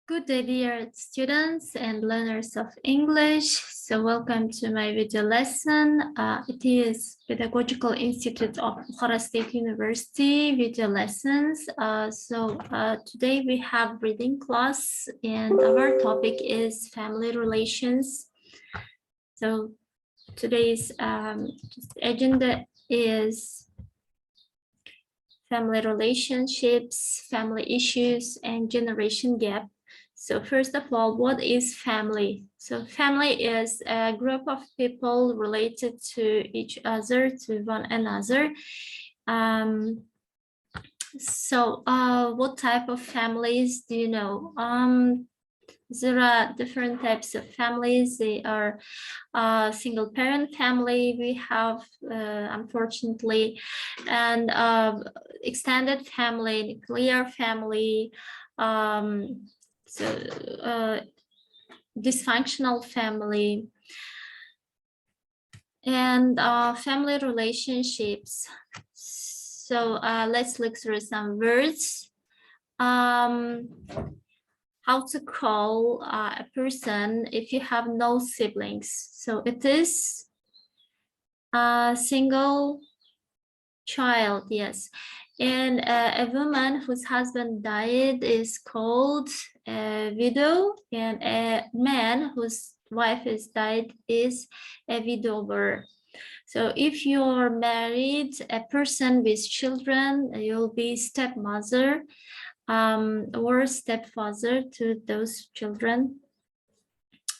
Good day, dear students and learners of English. So welcome to my video lesson. It is Pedagogical Institute of Bukhara State University video lessons. Today we have reading class and our topic is family relations. So today's agenda is family relationships, family issues, and generation gap. So first of all, what is family? So family is a group of people related to each other, to one another. What type of families do you know? There are different types of families. They are single parent family we have, unfortunately, and extended family, nuclear family, dysfunctional family, and family relationships. So let's look through some words. How to call a person if you have no siblings. So it is a single child, yes. And a woman whose husband died is called a widow, and a man whose wife is died is a widower. So if you're married, a person with children, you'll be stepmother or stepfather to those children.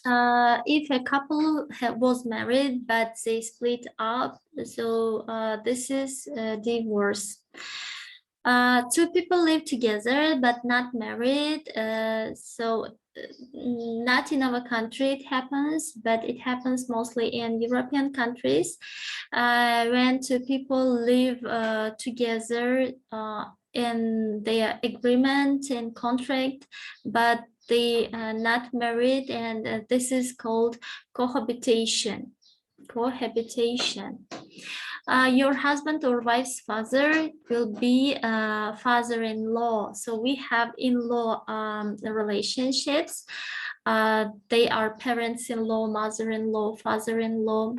If a couple was married but they split up, so this is divorce. Two people live together but not married, not in our country it happens, but it happens mostly in European countries when two people live together in their agreement and contract, but they are not married, and this is called cohabitation. Your husband or wife's father will be father-in-law. So we have in-law relationships. They are parents-in-law, mother-in-law, father-in-law.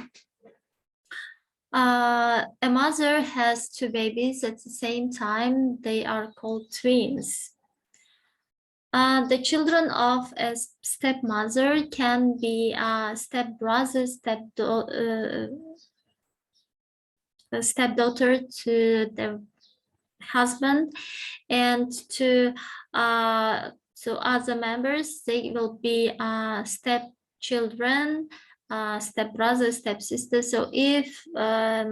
A mother has two babies at the same time. They are called twins. The children of a stepmother can be stepbrother, stepdaughter to the husband, and to so other members, they will be stepchildren, stepbrother, stepsister. So if a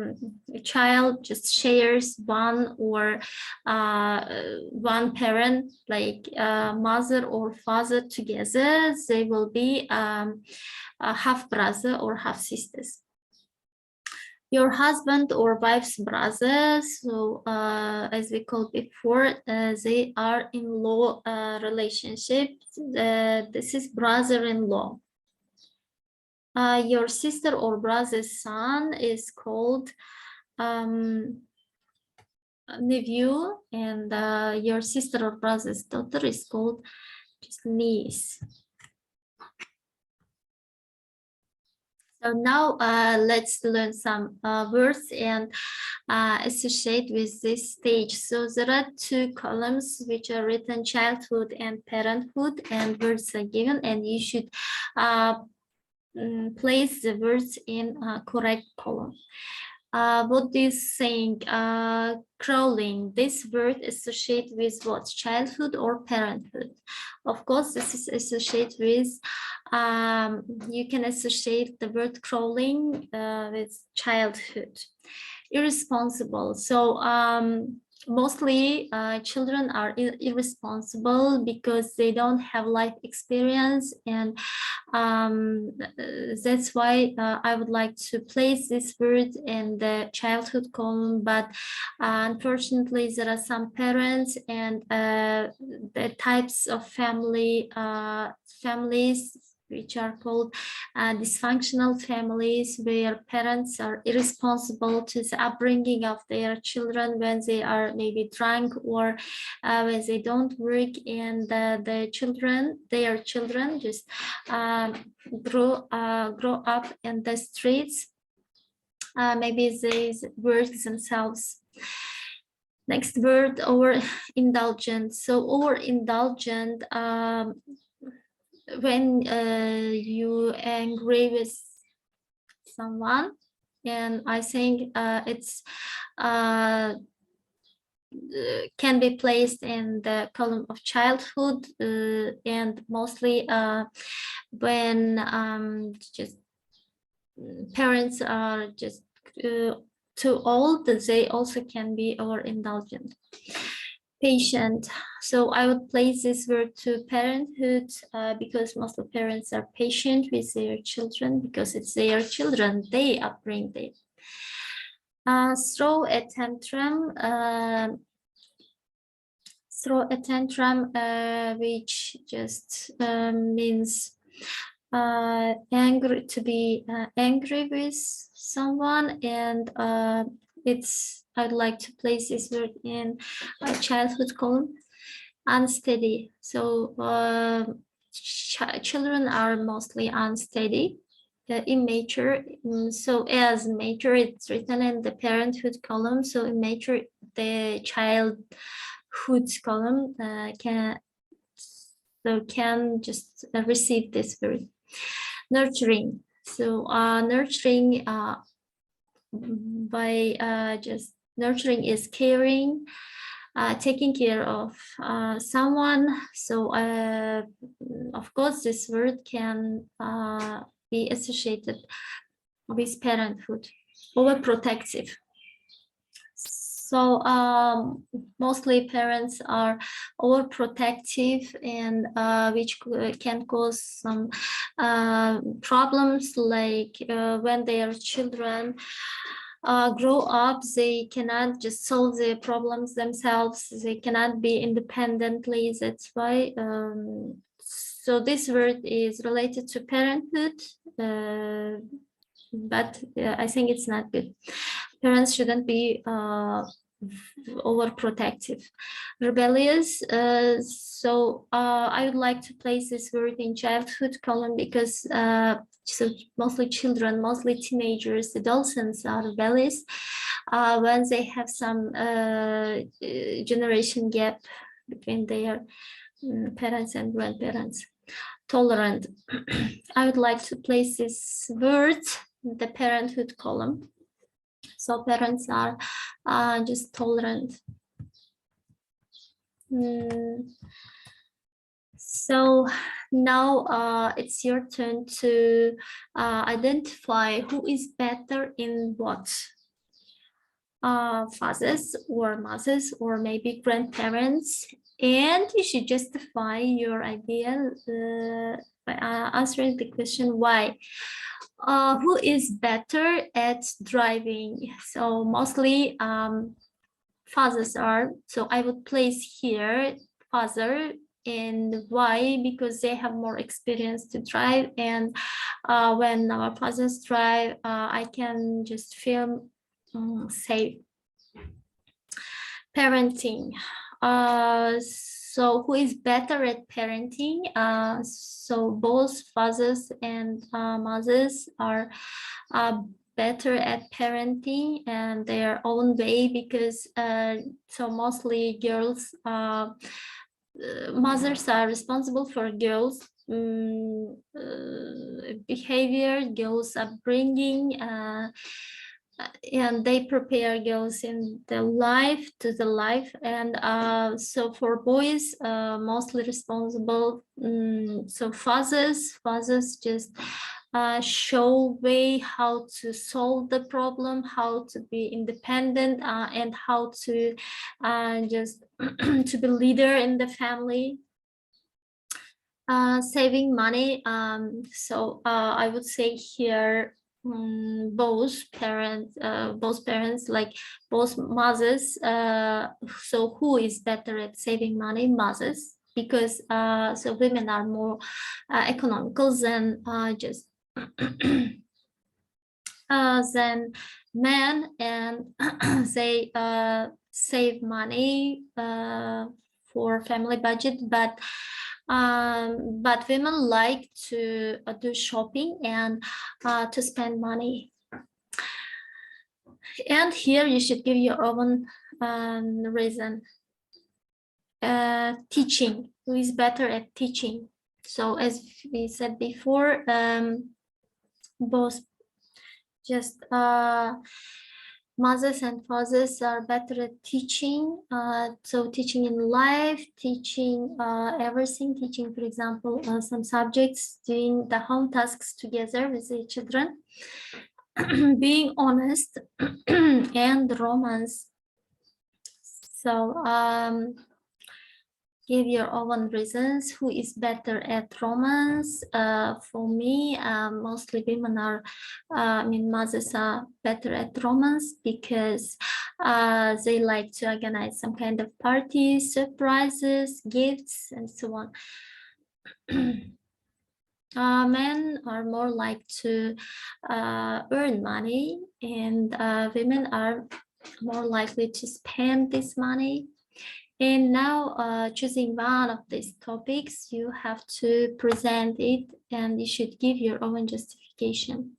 child just shares one or one parent, like mother or father together, they will be a half brother or half sisters. Your husband or wife's brother, so as we called before, they are in-law relationship. This is brother-in-law. Your sister or brother's son is called nephew, and your sister or brother's daughter is called just niece. So now let's learn some words and associate with this stage. So there are two columns which are written: childhood and parenthood, and words are given, and you should place the words in a correct column. What is saying? Crawling. This word associated with what? Childhood or parenthood? Of course, this is associated with, you can associate the word crawling with childhood. Irresponsible. So mostly children are irresponsible because they don't have life experience, and that's why I would like to place this word in the childhood column, but unfortunately there are some parents and the types of families which are called dysfunctional families, where parents are irresponsible to the upbringing of their children when they are maybe drunk, or when they don't work, and their children just grow up in the streets. Maybe they work themselves. Next word, overindulgent. So overindulgent, when you angry with someone, and I think it's can be placed in the column of childhood, and mostly when just parents are just too old, they also can be overindulgent. Patient. So I would place this word to parenthood, because most of parents are patient with their children, because it's their children, they upbring them. Throw a tantrum. Which just means angry, to be angry with someone, and I'd like to place this word in a childhood column. Unsteady. So children are mostly unsteady, immature. So as mature, it's written in the parenthood column. So immature, the childhood column can just receive this word. Nurturing. So nurturing, by just nurturing is caring, taking care of someone. So of course this word can be associated with parenthood. Overprotective. So mostly parents are overprotective, and which can cause some problems, like when their children grow up, they cannot just solve their problems themselves. They cannot be independently. That's why. So this word is related to parenthood, but I think it's not good. Parents shouldn't be overprotective. Rebellious. So I would like to place this word in childhood column, because so mostly children, mostly teenagers, adolescents are rebellious when they have some generation gap between their parents and grandparents. Tolerant. I would like to place this word in the parenthood column. So parents are just tolerant. So now it's your turn to identify who is better in what. Fathers or mothers, or maybe grandparents, and you should justify your idea by answering the question why. Who is better at driving? So mostly fathers are. So I would place here father, and why? Because they have more experience to drive, and when our fathers drive, I can just feel safe. Parenting. So who is better at parenting? So both fathers and mothers are better at parenting in their own way, because so mostly girls, mothers are responsible for girls' behavior, girls' upbringing, and they prepare girls in the life to the life. And so for boys, mostly responsible, so fathers just show way how to solve the problem, how to be independent, and how to just to be leader in the family. Saving money. So I would say here, both parents, like both mothers. So who is better at saving money? Mothers. because so women are more economical than just than men, and they save money for family budget, but women like to do shopping and to spend money. And here you should give your own reason. Teaching, who is better at teaching? So as we said before, both just mothers and fathers are better at teaching. So teaching in life, teaching everything, teaching, for example, some subjects, doing the home tasks together with the children, being honest, and romance. So give your own reasons. Who is better at romance? For me, mostly women are, mothers are better at romance because they like to organize some kind of parties, surprises, gifts, and so on. Men are more like to earn money, and women are more likely to spend this money. And now choosing one of these topics, you have to present it and you should give your own justification.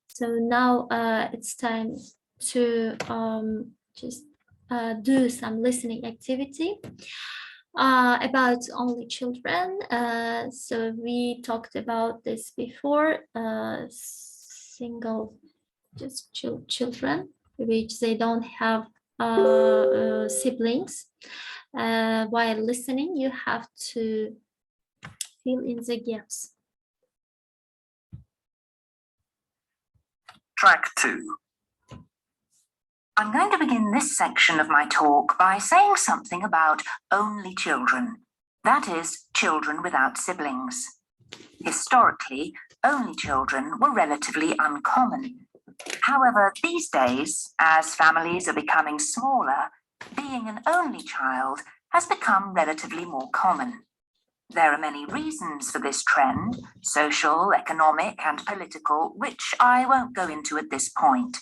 So now it's time to just do some listening activity about only children. So we talked about this before, single just children, which they don't have siblings. While listening, you have to fill in the gaps. Track 2. I'm going to begin this section of my talk by saying something about only children, that is, children without siblings. Historically, only children were relatively uncommon. However, these days, as families are becoming smaller, being an only child has become relatively more common. There are many reasons for this trend, social, economic, and political, which I won't go into at this point.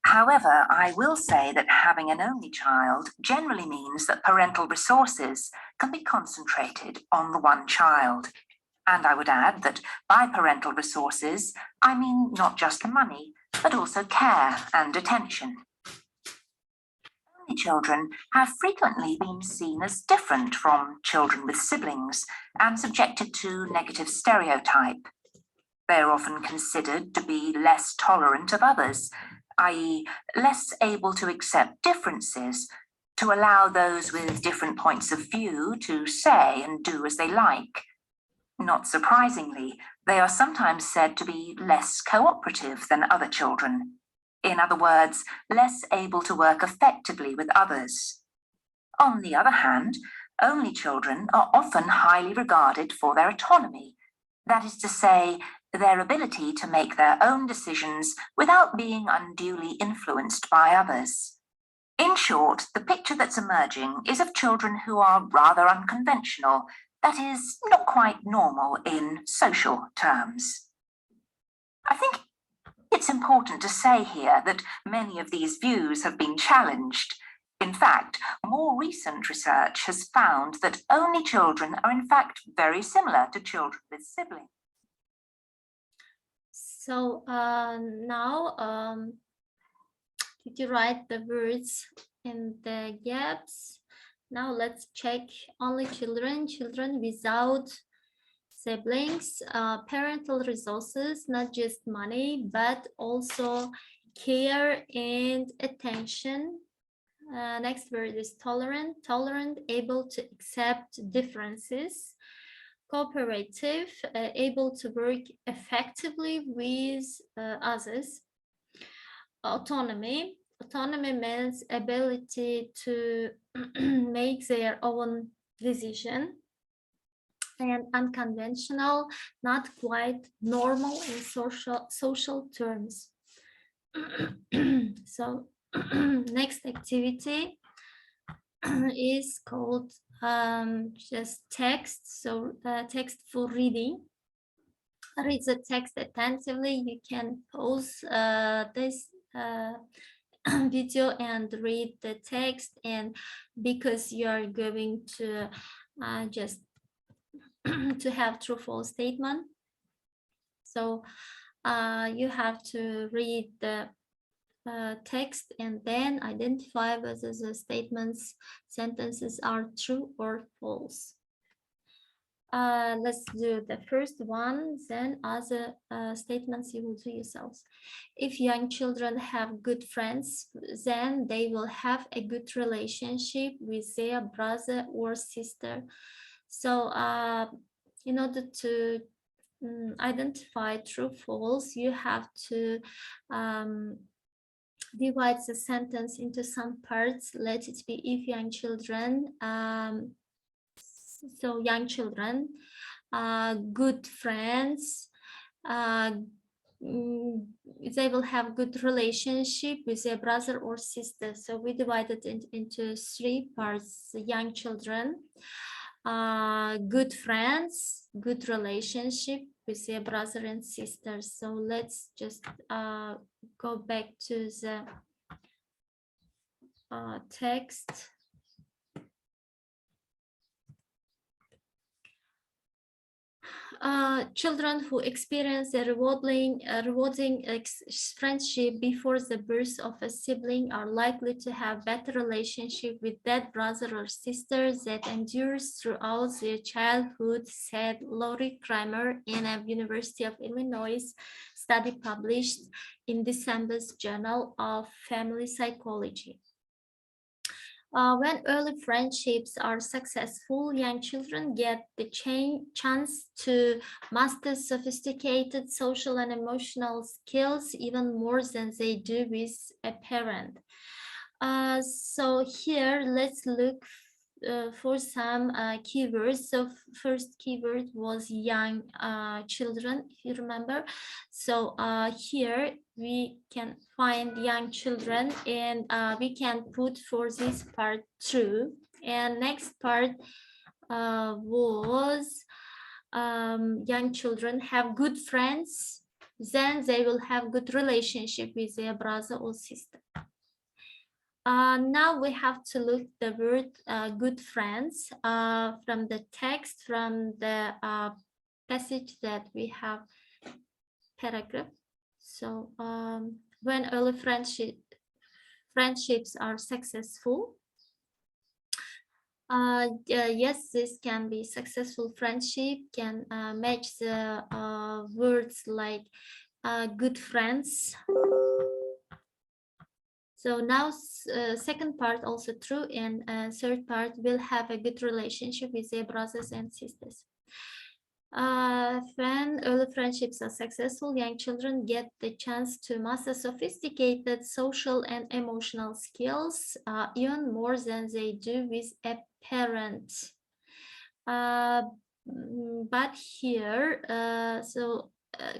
However, I will say that having an only child generally means that parental resources can be concentrated on the one child. And I would add that by parental resources, I mean not just money, but also care and attention. Only children have frequently been seen as different from children with siblings and subjected to negative stereotype. They are often considered to be less tolerant of others, i.e., less able to accept differences, to allow those with different points of view to say and do as they like. Not surprisingly, they are sometimes said to be less cooperative than other children. In other words, less able to work effectively with others. On the other hand, only children are often highly regarded for their autonomy, that is to say, their ability to make their own decisions without being unduly influenced by others. In short, the picture that's emerging is of children who are rather unconventional, that is, not quite normal in social terms. I think it's important to say here that many of these views have been challenged. In fact, more recent research has found that only children are in fact very similar to children with siblings. So now, did you write the words in the gaps? Now let's check only children, children without siblings, parental resources, not just money, but also care and attention. Next word is tolerant, able to accept differences. Cooperative, able to work effectively with others. Autonomy means ability to make their own decision. And unconventional, not quite normal in social terms. So next activity, is called just text. So text for reading. Read the text attentively. You can pause this video and read the text, and because you are going to just to have true false statement, so you have to read the text and then identify whether the sentences are true or false. Let's do the first one, then other statements you will do yourselves. If young children have good friends, then they will have a good relationship with their brother or sister. So in order to identify true false, you have to divide the sentence into some parts. Let it be if young children, so young children, good friends, they will have good relationship with their brother or sister. So we divided it into 3 parts: young children, good friends, good relationship with their brother and sister. So let's just go back to the text. Children who experience a rewarding friendship before the birth of a sibling are likely to have better relationship with that brother or sister that endures throughout their childhood, said Laurie Kramer in a University of Illinois study published in December's Journal of Family Psychology. When early friendships are successful, young children get the chance to master sophisticated social and emotional skills even more than they do with a parent. So here, let's look for some keywords. So first keyword was young children, if you remember. So here we can find young children, and we can put for this part true. And next part was young children have good friends, then they will have good relationship with their brother or sister. Now we have to look the word good friends from the text, from the passage that we have paragraph. So when early friendships are successful, yes, this can be successful friendship, can match the words like good friends. So now second part also true, and third part will have a good relationship with their brothers and sisters. When early friendships are successful, young children get the chance to master sophisticated social and emotional skills even more than they do with a parent. But here,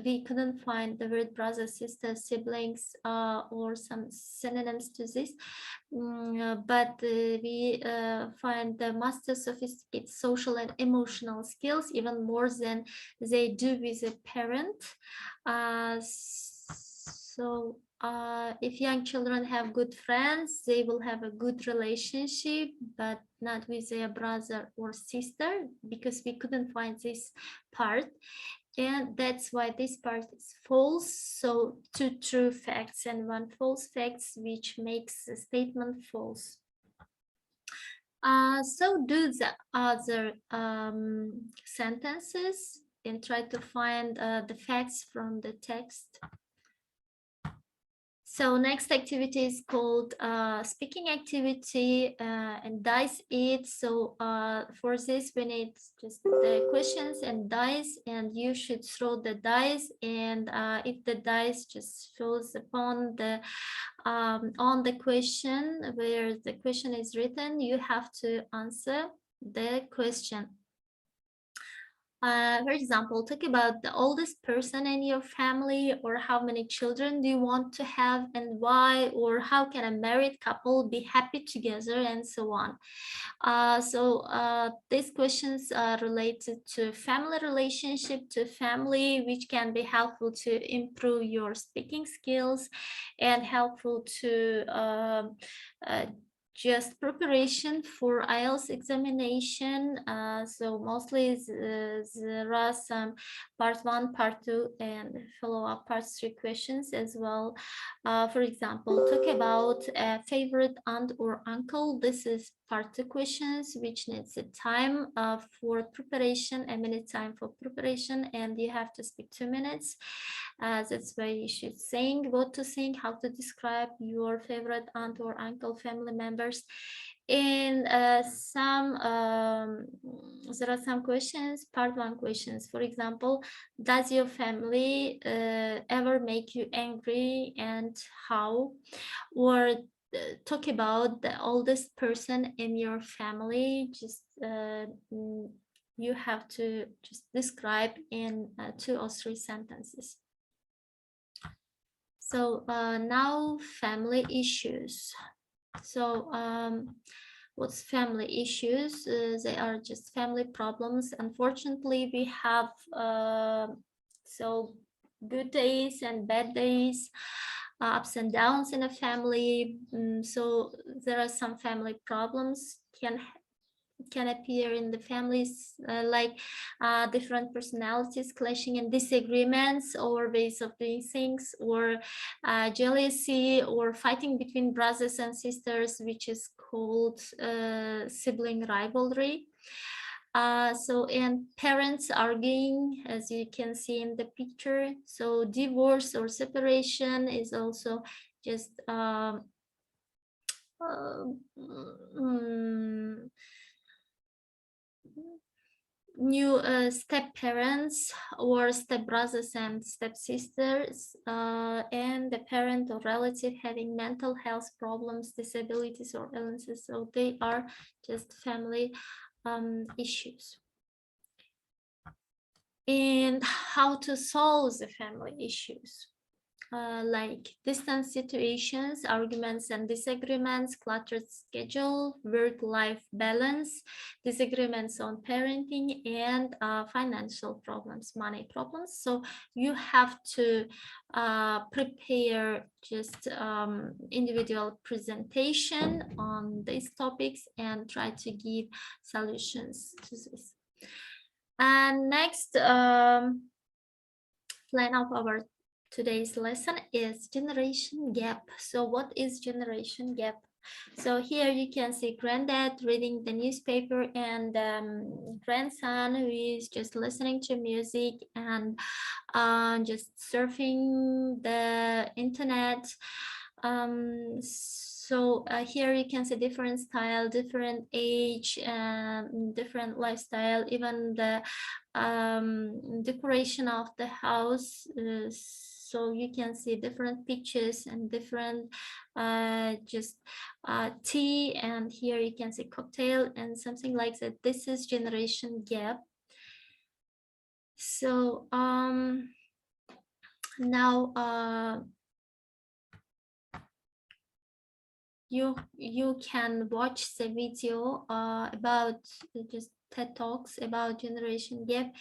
we couldn't find the word brother, sister, siblings, or some synonyms to this. But we find the master sophisticated social and emotional skills even more than they do with a parent. So if young children have good friends, they will have a good relationship, but not with their brother or sister, because we couldn't find this part. And that's why this part is false. So 2 true facts and 1 false facts, which makes the statement false. So do the other sentences and try to find the facts from the text. So next activity is called speaking activity and dice it. So for this we need just the questions and dice, and you should throw the dice, and if the dice just falls upon the on the question where the question is written, you have to answer the question. For example, talk about the oldest person in your family, or how many children do you want to have and why, or how can a married couple be happy together, and so on. These questions are related to family relationship, to family, which can be helpful to improve your speaking skills and helpful to just preparation for IELTS examination. So mostly there are some part 1, part 2, and follow-up part 3 questions as well. For example, talk about a favorite aunt or uncle. This is part 2 questions, which needs a time for preparation, a minute time for preparation, and you have to speak 2 minutes. That's why you should sing, what to sing, how to describe your favorite aunt or uncle, family members. And there are some questions, part 1 questions. For example, does your family ever make you angry, and how? Or talk about the oldest person in your family. Just you have to just describe in 2 or 3 sentences. So now family issues. So what's family issues? They are just family problems. Unfortunately, we have so good days and bad days, ups and downs in a family. So there are some family problems can appear in the families, like different personalities clashing and disagreements or ways of doing things, or jealousy or fighting between brothers and sisters, which is called sibling rivalry. And parents arguing, as you can see in the picture. So divorce or separation is also just new step parents or step brothers and step sisters, and the parent or relative having mental health problems, disabilities, or illnesses. So they are just family issues. And how to solve the family issues. Like distance situations, arguments and disagreements, cluttered schedule, work-life balance, disagreements on parenting, and financial problems, money problems. So you have to prepare just individual presentation on these topics and try to give solutions to this. And next, plan of our today's lesson is generation gap. So what is generation gap? So here you can see granddad reading the newspaper and grandson who is just listening to music and just surfing the internet. So here you can see different style, different age, different lifestyle, even the decoration of the house. So you can see different pictures and different tea, and here you can see cocktail and something like that. This is generation gap. So now you can watch the video about just TED Talks about generation gap,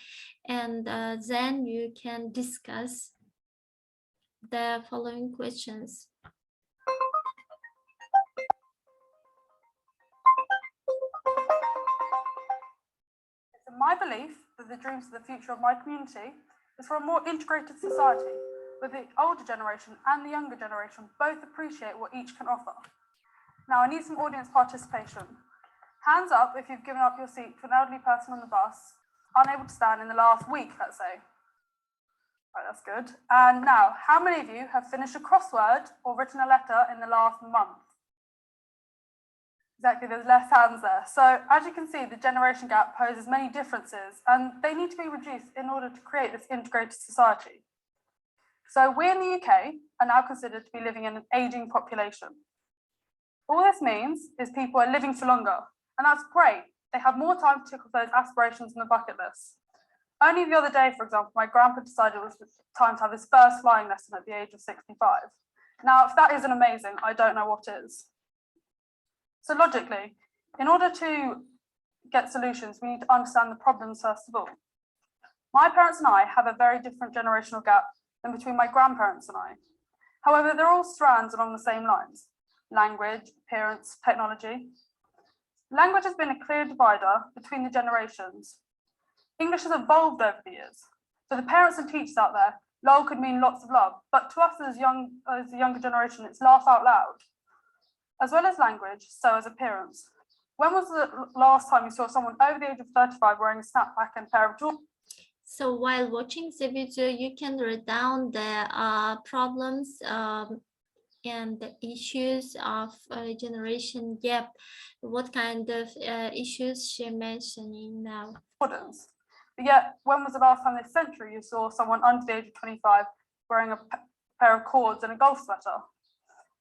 and then you can discuss the following questions. It's my belief that the dreams of the future of my community is for a more integrated society, where the older generation and the younger generation both appreciate what each can offer. Now I need some audience participation. Hands up if you've given up your seat to an elderly person on the bus, unable to stand in the last week, let's say. Right, that's good. And now, how many of you have finished a crossword or written a letter in the last month? Exactly, there's less hands there. So as you can see, the generation gap poses many differences and they need to be reduced in order to create this integrated society. So we in the UK are now considered to be living in an aging population. All this means is people are living for longer, and that's great. They have more time to tick off those aspirations on the bucket list. Only the other day, for example, my grandpa decided it was time to have his first flying lesson at the age of 65. Now, if that isn't amazing, I don't know what is. So logically, in order to get solutions, we need to understand the problems first of all. My parents and I have a very different generational gap than between my grandparents and I. However, they're all strands along the same lines: language, appearance, technology. Language has been a clear divider between the generations. English has evolved over the years. For the parents and teachers out there, lol could mean lots of love, but to us as the younger generation, it's laugh out loud. As well as language, so as appearance. When was the last time you saw someone over the age of 35 wearing a snapback and a pair of Jordans? So while watching the video, you can write down the problems and the issues of generation gap. What kind of issues she mentioning now? But yet, when was the last time this century you saw someone under the age of 25 wearing a pair of cords and a golf sweater?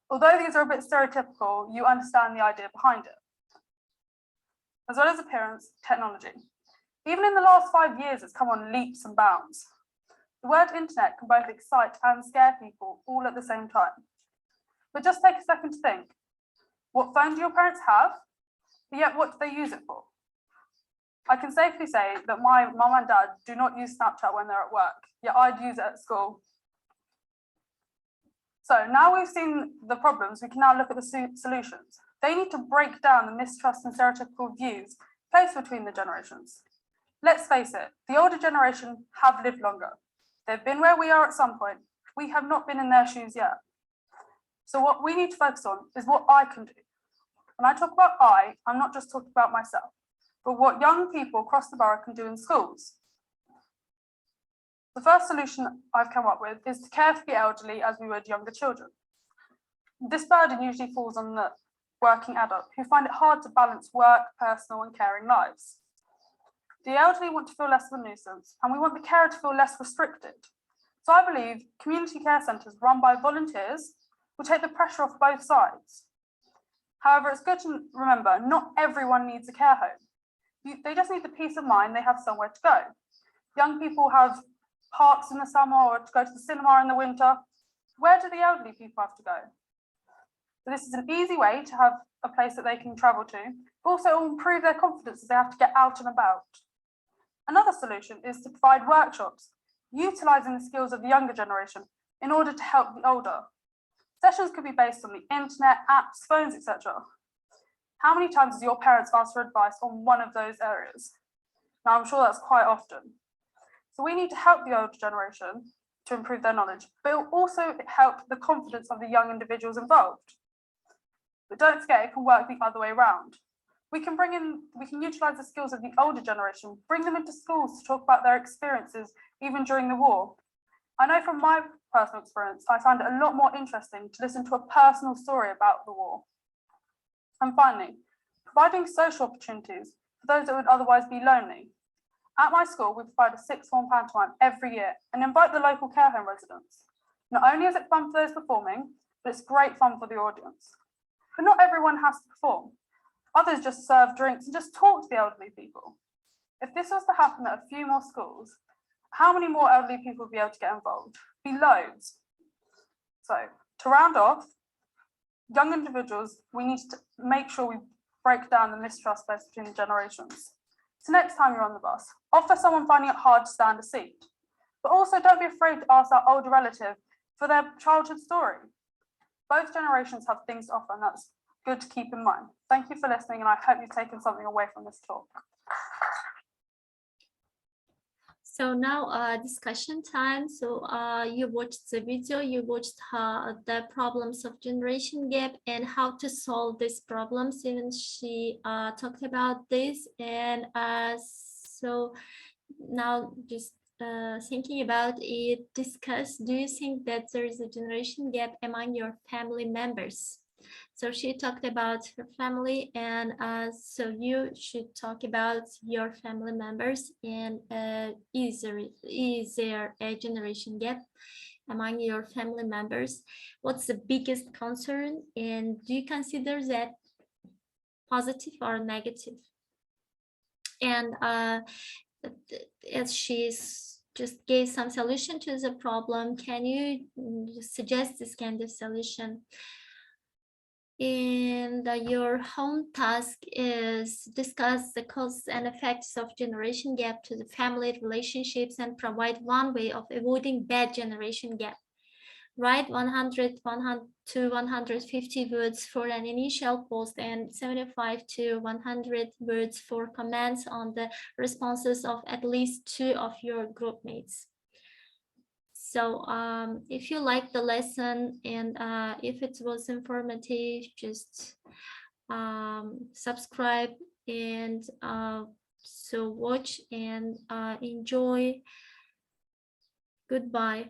Although these are a bit stereotypical, you understand the idea behind it. As well as appearance, technology. Even in the last 5 years, it's come on leaps and bounds. The word internet can both excite and scare people all at the same time. But just take a second to think. What phone do your parents have? But yet, what do they use it for? I can safely say that my mum and dad do not use Snapchat when they're at work, yet I'd use it at school. So now we've seen the problems, we can now look at the solutions. They need to break down the mistrust and stereotypical views placed between the generations. Let's face it, the older generation have lived longer. They've been where we are at some point. We have not been in their shoes yet. So what we need to focus on is what I can do. When I talk about I'm not just talking about myself, but what young people across the borough can do in schools. The first solution I've come up with is to care for the elderly as we would younger children. This burden usually falls on the working adult who find it hard to balance work, personal and caring lives. The elderly want to feel less of a nuisance, and we want the carer to feel less restricted. So I believe community care centres run by volunteers will take the pressure off both sides. However, it's good to remember not everyone needs a care home. They just need the peace of mind they have somewhere to go. Young people have parks in the summer or to go to the cinema in the winter. Where do the elderly people have to go? So this is an easy way to have a place that they can travel to, but also it will improve their confidence as they have to get out and about. Another solution is to provide workshops, utilising the skills of the younger generation in order to help the older. Sessions could be based on the internet, apps, phones, etc. How many times has your parents asked for advice on one of those areas? Now, I'm sure that's quite often. So we need to help the older generation to improve their knowledge, but it will also help the confidence of the young individuals involved. But don't forget, it can work the other way around. We can utilise the skills of the older generation, bring them into schools to talk about their experiences, even during the war. I know from my personal experience, I found it a lot more interesting to listen to a personal story about the war. And finally, providing social opportunities for those that would otherwise be lonely. At my school, we provide a sixth form pantomime every year and invite the local care home residents. Not only is it fun for those performing, but it's great fun for the audience. But not everyone has to perform. Others just serve drinks and just talk to the elderly people. If this was to happen at a few more schools, how many more elderly people would be able to get involved? Be loads. So to round off, young individuals, we need to make sure we break down the mistrust between the generations. So next time you're on the bus, offer someone finding it hard to stand a seat. But also don't be afraid to ask that older relative for their childhood story. Both generations have things to offer, and that's good to keep in mind. Thank you for listening, and I hope you've taken something away from this talk. So now discussion time. So you watched the video, you watched the problems of generation gap and how to solve these problems. Even she talked about this. And so now just thinking about it, discuss, do you think that there is a generation gap among your family members? So she talked about her family, and so you should talk about your family members, and is there a generation gap among your family members? What's the biggest concern, and do you consider that positive or negative? And as she's just gave some solution to the problem, can you suggest this kind of solution? And your home task is discuss the causes and effects of generation gap to the family relationships and provide one way of avoiding bad generation gap. Write 100 to 150 words for an initial post and 75 to 100 words for comments on the responses of at least 2 of your group mates. So if you like the lesson and if it was informative, just subscribe and so watch and enjoy. Goodbye.